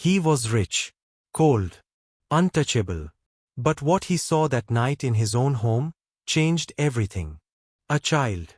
He was rich, cold, untouchable. But what he saw that night in his own home changed everything. A child.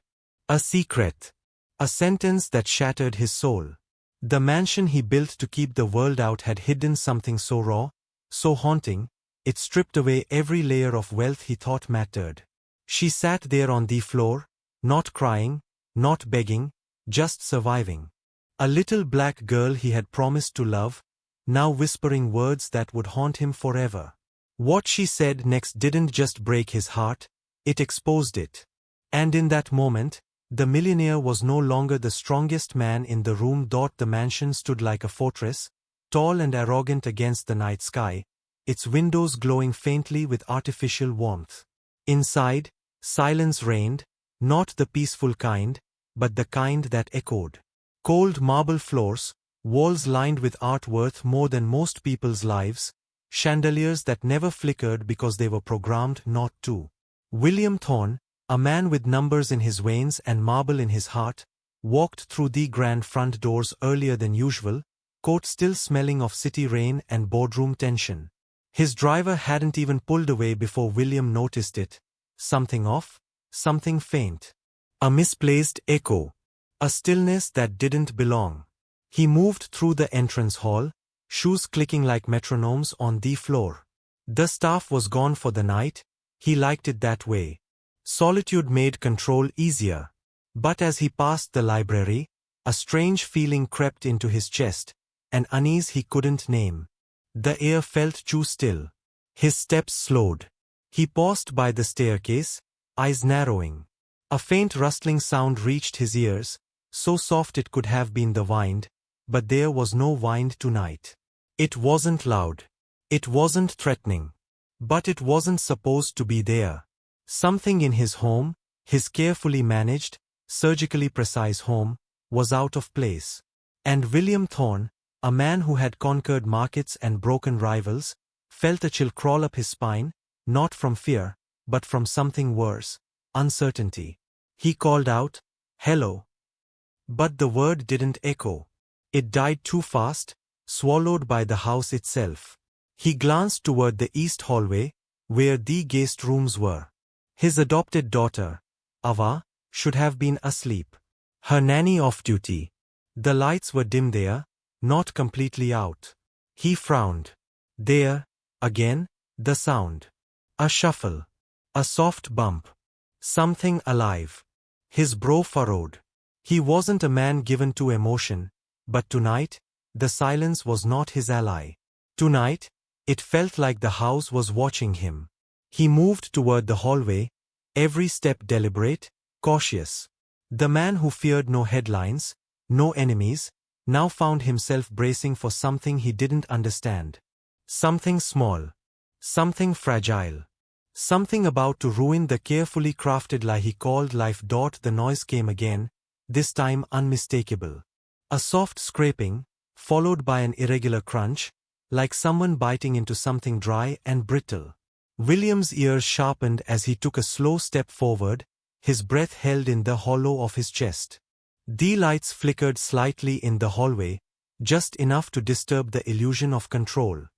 A secret. A sentence that shattered his soul. The mansion he built to keep the world out had hidden something so raw, so haunting, it stripped away every layer of wealth he thought mattered. She sat there on the floor, not crying, not begging, just surviving. A little black girl he had promised to love, now whispering words that would haunt him forever. What she said next didn't just break his heart, it exposed it. And in that moment, the millionaire was no longer the strongest man in the room. The mansion stood like a fortress, tall and arrogant against the night sky, its windows glowing faintly with artificial warmth. Inside, silence reigned, not the peaceful kind, but the kind that echoed. Cold marble floors, walls lined with art worth more than most people's lives, chandeliers that never flickered because they were programmed not to. William Thorne, a man with numbers in his veins and marble in his heart, walked through the grand front doors earlier than usual, coat still smelling of city rain and boardroom tension. His driver hadn't even pulled away before William noticed it. Something off, something faint. A misplaced echo. A stillness that didn't belong. He moved through the entrance hall, shoes clicking like metronomes on the floor. The staff was gone for the night. He liked it that way. Solitude made control easier. But as he passed the library, a strange feeling crept into his chest, an unease he couldn't name. The air felt too still. His steps slowed. He paused by the staircase, eyes narrowing. A faint rustling sound reached his ears, so soft it could have been the wind, but there was no wind tonight. It wasn't loud. It wasn't threatening. But it wasn't supposed to be there. Something in his home, his carefully managed, surgically precise home, was out of place. And William Thorne, a man who had conquered markets and broken rivals, felt a chill crawl up his spine, not from fear, but from something worse, uncertainty. He called out, "Hello." But the word didn't echo. It died too fast, swallowed by the house itself. He glanced toward the east hallway, where the guest rooms were. His adopted daughter, Ava, should have been asleep. Her nanny off duty. The lights were dim there, not completely out. He frowned. There, again, the sound. A shuffle. A soft bump. Something alive. His brow furrowed. He wasn't a man given to emotion, but tonight, the silence was not his ally. Tonight, it felt like the house was watching him. He moved toward the hallway, every step deliberate, cautious. The man who feared no headlines, no enemies, now found himself bracing for something he didn't understand. Something small. Something fragile. Something about to ruin the carefully crafted lie he called life. The noise came again, this time unmistakable. A soft scraping, followed by an irregular crunch, like someone biting into something dry and brittle. William's ears sharpened as he took a slow step forward, his breath held in the hollow of his chest. The lights flickered slightly in the hallway, just enough to disturb the illusion of control.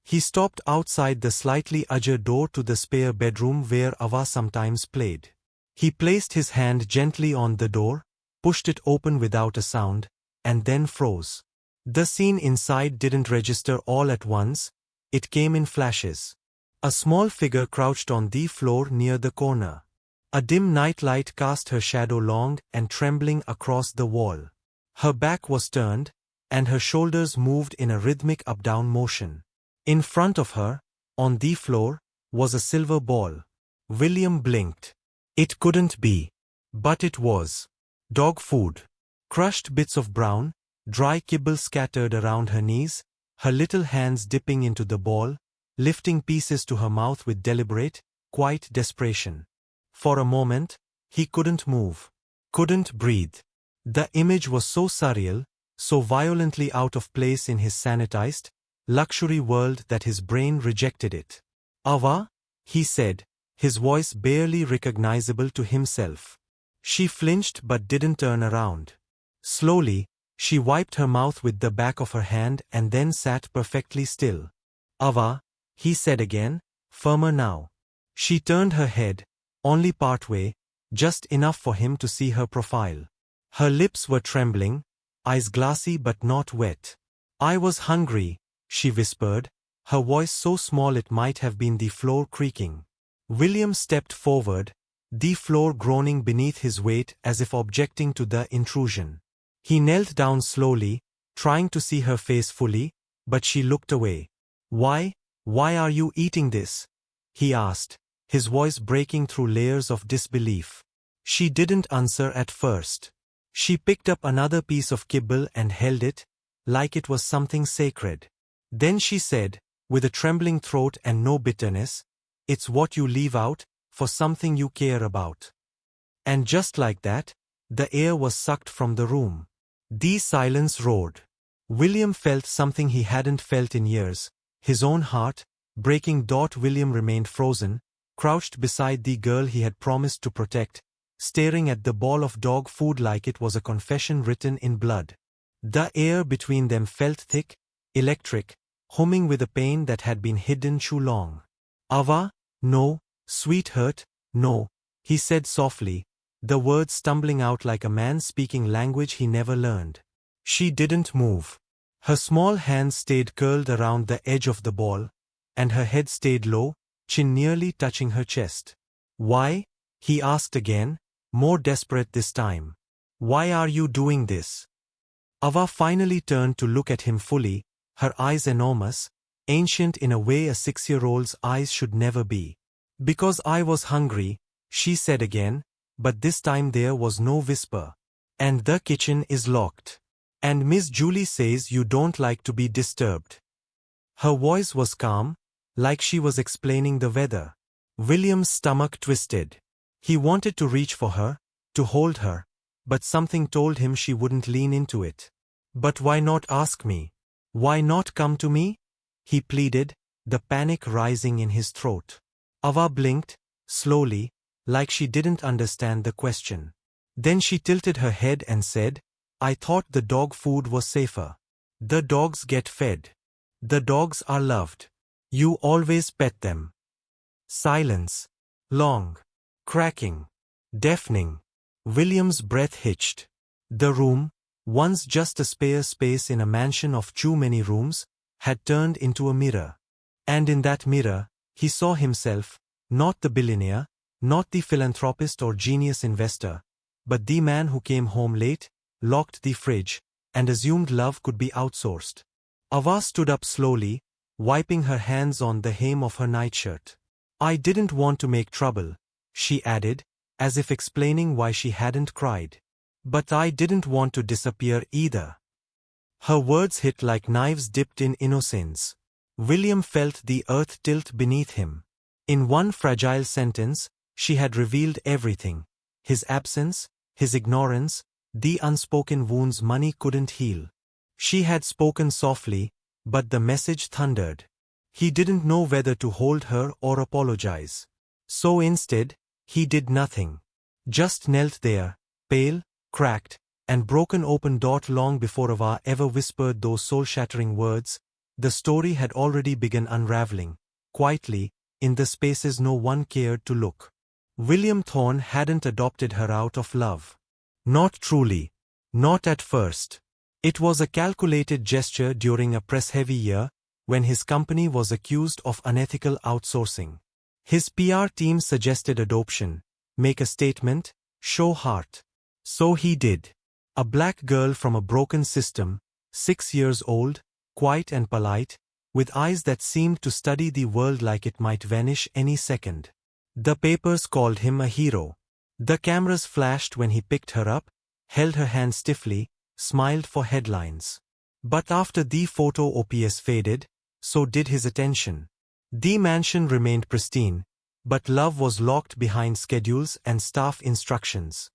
He stopped outside the slightly ajar door to the spare bedroom where Ava sometimes played. He placed his hand gently on the door, pushed it open without a sound, and then froze. The scene inside didn't register all at once, it came in flashes. A small figure crouched on the floor near the corner. A dim nightlight cast her shadow long and trembling across the wall. Her back was turned, and her shoulders moved in a rhythmic up-down motion. In front of her, on the floor, was a silver ball. William blinked. It couldn't be. But it was. Dog food. Crushed bits of brown, dry kibble scattered around her knees, her little hands dipping into the ball, lifting pieces to her mouth with deliberate, quiet desperation. For a moment, he couldn't move. Couldn't breathe. The image was so surreal, so violently out of place in his sanitized, luxury world that his brain rejected it. "Ava?" he said, his voice barely recognizable to himself. She flinched but didn't turn around. Slowly, She wiped her mouth with the back of her hand and then sat perfectly still. Ava, he said again, firmer now. She turned her head, only partway, just enough for him to see her profile. Her lips were trembling, eyes glassy but not wet. I was hungry, she whispered, her voice so small it might have been the floor creaking. William stepped forward, the floor groaning beneath his weight as if objecting to the intrusion. He knelt down slowly, trying to see her face fully, but she looked away. Why are you eating this? He asked, his voice breaking through layers of disbelief. She didn't answer at first. She picked up another piece of kibble and held it, like it was something sacred. Then she said, with a trembling throat and no bitterness, "It's what you leave out, for something you care about." And just like that, the air was sucked from the room. The silence roared. William felt something he hadn't felt in years, his own heart, breaking. William remained frozen, crouched beside the girl he had promised to protect, staring at the ball of dog food like it was a confession written in blood. The air between them felt thick, electric, humming with a pain that had been hidden too long. "Ava, no, sweetheart, no," he said softly, the words stumbling out like a man speaking language he never learned. She didn't move. Her small hands stayed curled around the edge of the ball, and her head stayed low, chin nearly touching her chest. "Why?" he asked again, more desperate this time. "Why are you doing this?" Ava finally turned to look at him fully, her eyes enormous, ancient in a way a 6-year-old's eyes should never be. "Because I was hungry," she said again, but this time there was no whisper. "And the kitchen is locked. And Miss Julie says you don't like to be disturbed." Her voice was calm, like she was explaining the weather. William's stomach twisted. He wanted to reach for her, to hold her, but something told him she wouldn't lean into it. "But why not ask me? Why not come to me?" he pleaded, the panic rising in his throat. Ava blinked, slowly, like she didn't understand the question. Then she tilted her head and said, "I thought the dog food was safer. The dogs get fed. The dogs are loved. You always pet them." Silence. Long. Cracking. Deafening. William's breath hitched. The room, once just a spare space in a mansion of too many rooms, had turned into a mirror. And in that mirror, he saw himself, not the billionaire, not the philanthropist or genius investor, but the man who came home late, locked the fridge, and assumed love could be outsourced. Ava stood up slowly, wiping her hands on the hem of her nightshirt. "I didn't want to make trouble," she added, as if explaining why she hadn't cried. "But I didn't want to disappear either." Her words hit like knives dipped in innocence. William felt the earth tilt beneath him. In one fragile sentence, she had revealed everything. His absence, his ignorance, the unspoken wounds money couldn't heal. She had spoken softly, but the message thundered. He didn't know whether to hold her or apologize. So instead, he did nothing. Just knelt there, pale, cracked, and broken open. Long before Ava ever whispered those soul-shattering words, the story had already begun unraveling, quietly, in the spaces no one cared to look. William Thorne hadn't adopted her out of love. Not truly. Not at first. It was a calculated gesture during a press-heavy year, when his company was accused of unethical outsourcing. His PR team suggested adoption, make a statement, show heart. So he did. A black girl from a broken system, 6 years old, quiet and polite, with eyes that seemed to study the world like it might vanish any second. The papers called him a hero. The cameras flashed when he picked her up, held her hand stiffly, smiled for headlines. But after the photo ops faded, so did his attention. The mansion remained pristine, but love was locked behind schedules and staff instructions.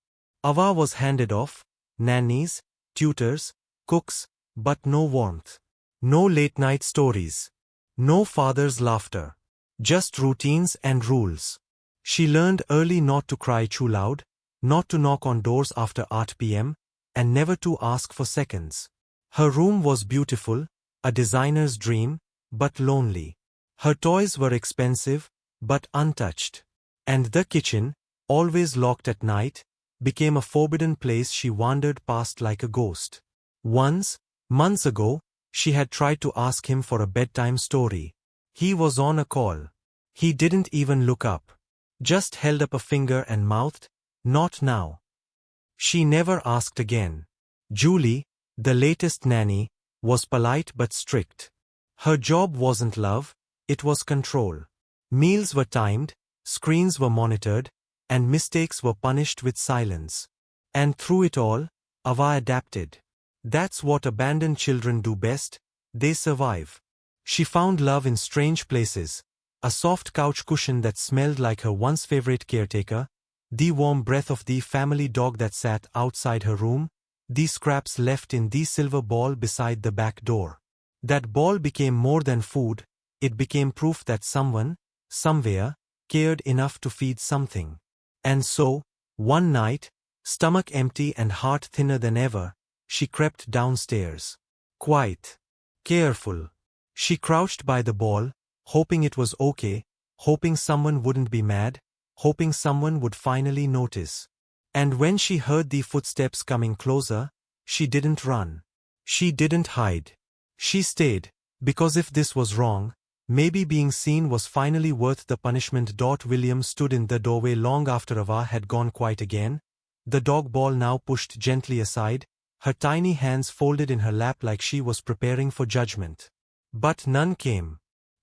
Ava was handed off, nannies, tutors, cooks, but no warmth. No late-night stories. No father's laughter. Just routines and rules. She learned early not to cry too loud, not to knock on doors after 8 p.m., and never to ask for seconds. Her room was beautiful, a designer's dream, but lonely. Her toys were expensive, but untouched. And the kitchen, always locked at night, became a forbidden place she wandered past like a ghost. Once, months ago, she had tried to ask him for a bedtime story. He was on a call. He didn't even look up. Just held up a finger and mouthed, "Not now." She never asked again. Julie, the latest nanny, was polite but strict. Her job wasn't love, it was control. Meals were timed, screens were monitored, and mistakes were punished with silence. And through it all, Ava adapted. That's what abandoned children do best, they survive. She found love in strange places, a soft couch cushion that smelled like her once favorite caretaker, the warm breath of the family dog that sat outside her room, the scraps left in the silver ball beside the back door. That ball became more than food, it became proof that someone, somewhere, cared enough to feed something. And so, one night, stomach empty and heart thinner than ever, she crept downstairs. Quiet. Careful. She crouched by the ball, hoping it was okay, hoping someone wouldn't be mad, hoping someone would finally notice. And when she heard the footsteps coming closer, she didn't run. She didn't hide. She stayed, because if this was wrong, maybe being seen was finally worth the punishment. William stood in the doorway long after Ava had gone quiet again, the dog ball now pushed gently aside, her tiny hands folded in her lap like she was preparing for judgment. But none came.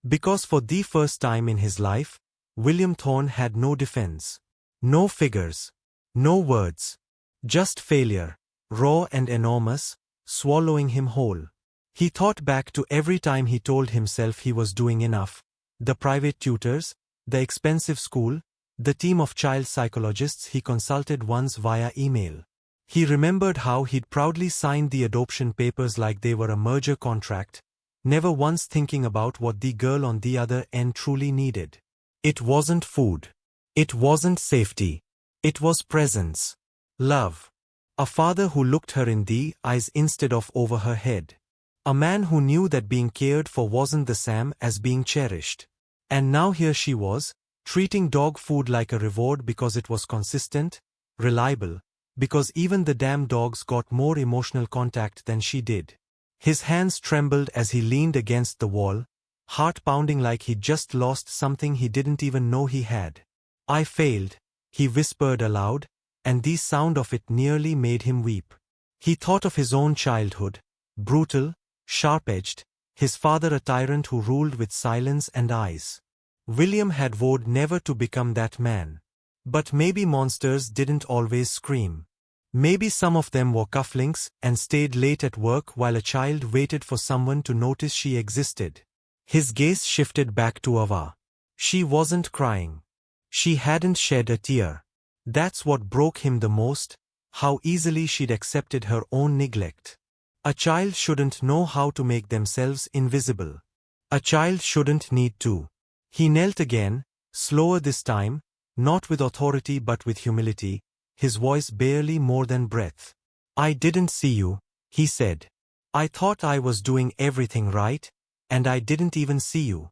Because for the first time in his life, William Thorne had no defense. No figures. No words. Just failure, raw and enormous, swallowing him whole. He thought back to every time he told himself he was doing enough. The private tutors, the expensive school, the team of child psychologists he consulted once via email. He remembered how he'd proudly signed the adoption papers like they were a merger contract, never once thinking about what the girl on the other end truly needed. It wasn't food. It wasn't safety. It was presence. Love. A father who looked her in the eyes instead of over her head. A man who knew that being cared for wasn't the same as being cherished. And now here she was, treating dog food like a reward because it was consistent, reliable, because even the damn dogs got more emotional contact than she did. His hands trembled as he leaned against the wall, heart pounding like he'd just lost something he didn't even know he had. "I failed," he whispered aloud, and the sound of it nearly made him weep. He thought of his own childhood, brutal, sharp-edged, his father a tyrant who ruled with silence and eyes. William had vowed never to become that man. But maybe monsters didn't always scream. Maybe some of them wore cufflinks and stayed late at work while a child waited for someone to notice she existed. His gaze shifted back to Ava. She wasn't crying. She hadn't shed a tear. That's what broke him the most, how easily she'd accepted her own neglect. A child shouldn't know how to make themselves invisible. A child shouldn't need to. He knelt again, slower this time, not with authority but with humility, his voice barely more than breath. "I didn't see you," he said. "I thought I was doing everything right, and I didn't even see you."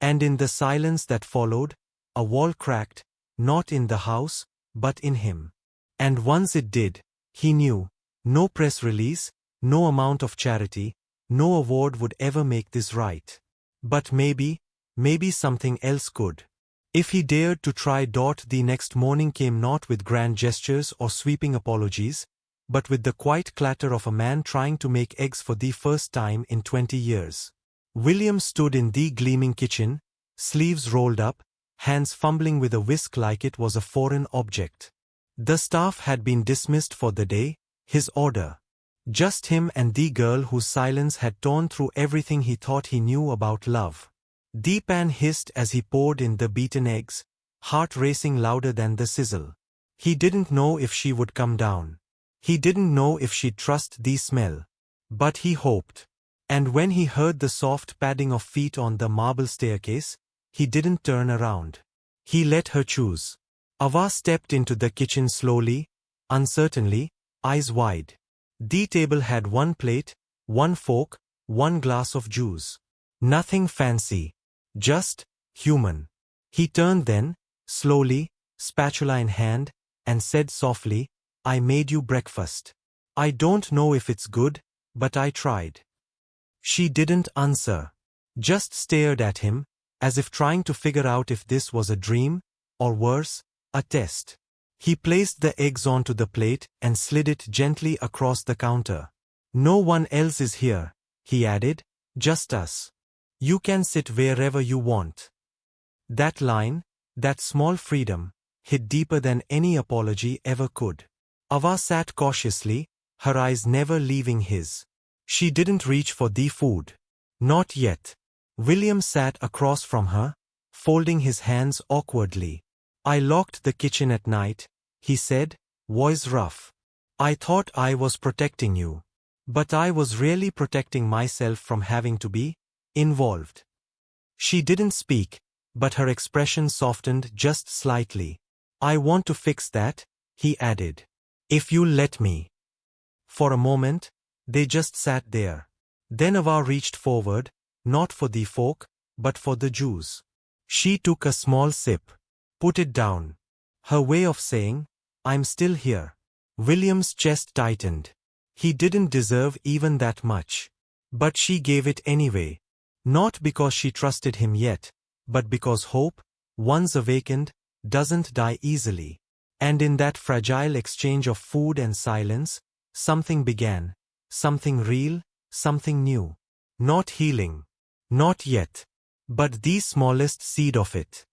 And in the silence that followed, a wall cracked, not in the house, but in him. And once it did, he knew, no press release, no amount of charity, no award would ever make this right. But maybe something else could. If he dared to try. The next morning came not with grand gestures or sweeping apologies, but with the quiet clatter of a man trying to make eggs for the first time in 20 years. William stood in the gleaming kitchen, sleeves rolled up, hands fumbling with a whisk like it was a foreign object. The staff had been dismissed for the day, his order. Just him and the girl whose silence had torn through everything he thought he knew about love. The pan hissed as he poured in the beaten eggs, heart racing louder than the sizzle. He didn't know if she would come down. He didn't know if she'd trust the smell. But he hoped. And when he heard the soft padding of feet on the marble staircase, he didn't turn around. He let her choose. Ava stepped into the kitchen slowly, uncertainly, eyes wide. The table had one plate, one fork, one glass of juice. Nothing fancy. Just human. He turned then, slowly, spatula in hand, and said softly, I made you breakfast. I don't know if it's good, but I tried. She didn't answer. Just stared at him, as if trying to figure out if this was a dream, or worse, a test. He placed the eggs onto the plate and slid it gently across the counter. No one else is here, he added, just us. You can sit wherever you want. That line, that small freedom, hit deeper than any apology ever could. Ava sat cautiously, her eyes never leaving his. She didn't reach for the food. Not yet. William sat across from her, folding his hands awkwardly. I locked the kitchen at night, he said, voice rough. I thought I was protecting you. But I was really protecting myself from having to be involved. She didn't speak, but her expression softened just slightly. I want to fix that, he added. If you'll let me. For a moment, they just sat there. Then Ava reached forward, not for the fork, but for the juice. She took a small sip. Put it down. Her way of saying, I'm still here. William's chest tightened. He didn't deserve even that much. But she gave it anyway. Not because she trusted him yet, but because hope, once awakened, doesn't die easily. And in that fragile exchange of food and silence, something began. Something real, something new. Not healing. Not yet. But the smallest seed of it.